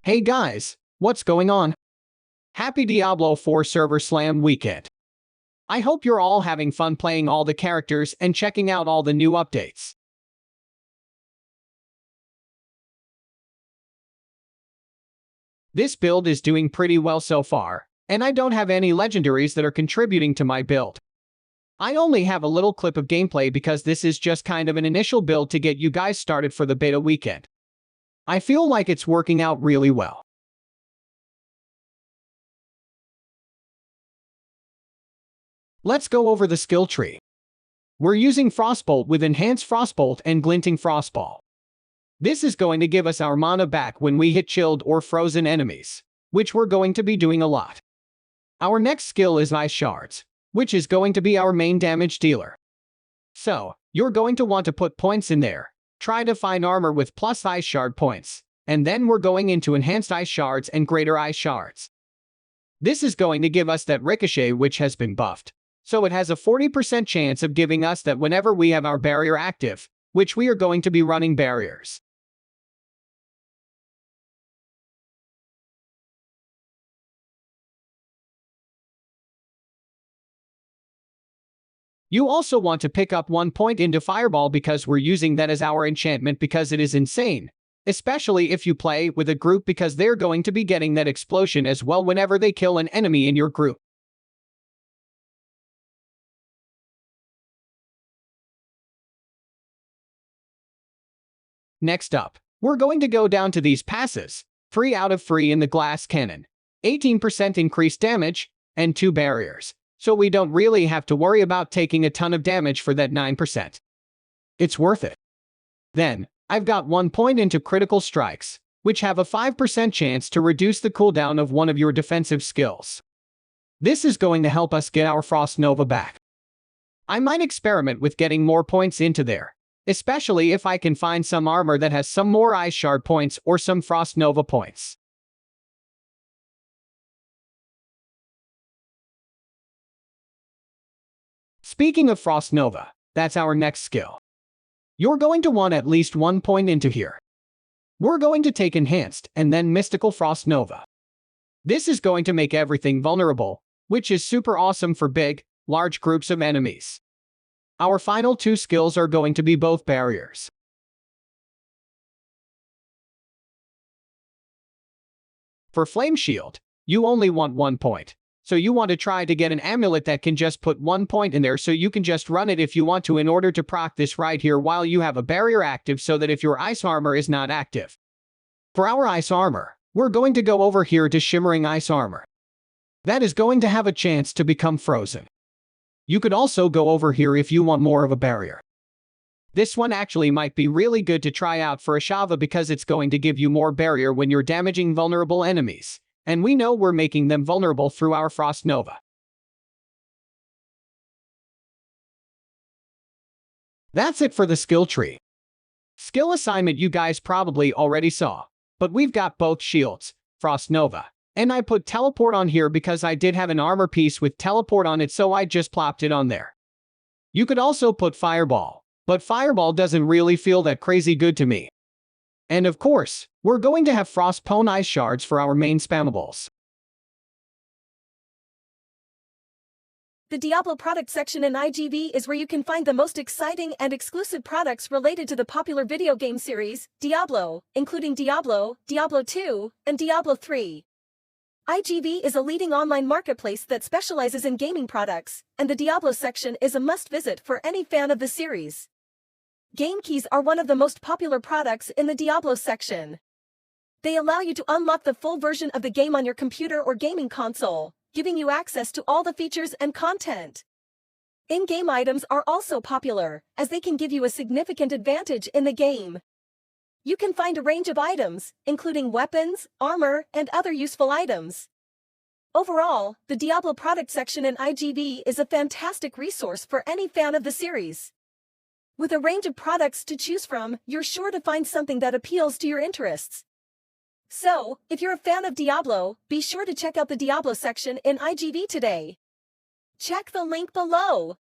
Hey guys, what's going on? Happy Diablo 4 Server Slam weekend. I hope you're all having fun playing all the characters and checking out all the new updates. This build is doing pretty well so far, and I don't have any legendaries that are contributing to my build. I only have a little clip of gameplay because this is just kind of an initial build to get you guys started for the beta weekend. I feel like it's working out really well. Let's go over the skill tree. We're using Frostbolt with Enhanced Frostbolt and Glinting Frostball. This is going to give us our mana back when we hit chilled or frozen enemies, which we're going to be doing a lot. Our next skill is Ice Shards, which is going to be our main damage dealer. So, you're going to want to put points in there, try to find armor with plus Ice Shard points, and then we're going into Enhanced Ice Shards and Greater Ice Shards. This is going to give us that Ricochet which has been buffed, so it has a 40% chance of giving us that whenever we have our barrier active, which we are going to be running barriers. You also want to pick up 1 point into Fireball because we're using that as our enchantment because it is insane. Especially if you play with a group because they're going to be getting that explosion as well whenever they kill an enemy in your group. Next up, we're going to go down to these passes. 3 out of 3 in the glass cannon, 18% increased damage, and 2 barriers. So we don't really have to worry about taking a ton of damage for that 9%. It's worth it. Then, I've got 1 point into critical strikes, which have a 5% chance to reduce the cooldown of one of your defensive skills. This is going to help us get our Frost Nova back. I might experiment with getting more points into there, especially if I can find some armor that has some more Ice Shard points or some Frost Nova points. Speaking of Frost Nova, that's our next skill. You're going to want at least 1 point into here. We're going to take Enhanced and then Mystical Frost Nova. This is going to make everything vulnerable, which is super awesome for big, large groups of enemies. Our final 2 skills are going to be both barriers. For Flame Shield, you only want 1 point. So you want to try to get an amulet that can just put 1 point in there so you can just run it if you want to in order to proc this right here while you have a barrier active so that if your ice armor is not active. For our ice armor, we're going to go over here to Shimmering Ice Armor. That is going to have a chance to become frozen. You could also go over here if you want more of a barrier. This one actually might be really good to try out for Ashava because it's going to give you more barrier when you're damaging vulnerable enemies. And we know we're making them vulnerable through our Frost Nova. That's it for the skill tree. Skill assignment you guys probably already saw, but we've got both shields, Frost Nova, and I put teleport on here because I did have an armor piece with teleport on it so I just plopped it on there. You could also put Fireball, but Fireball doesn't really feel that crazy good to me. And of course, we're going to have Frostpone Ice Shards for our main spammables. The Diablo product section in IGV is where you can find the most exciting and exclusive products related to the popular video game series, Diablo, including Diablo, Diablo 2, and Diablo 3. IGV is a leading online marketplace that specializes in gaming products, and the Diablo section is a must-visit for any fan of the series. Game keys are one of the most popular products in the Diablo section. They allow you to unlock the full version of the game on your computer or gaming console, giving you access to all the features and content. In-game items are also popular, as they can give you a significant advantage in the game. You can find a range of items, including weapons, armor, and other useful items. Overall, the Diablo product section in IGV is a fantastic resource for any fan of the series. With a range of products to choose from, you're sure to find something that appeals to your interests. So, if you're a fan of Diablo, be sure to check out the Diablo section in IGV today. Check the link below.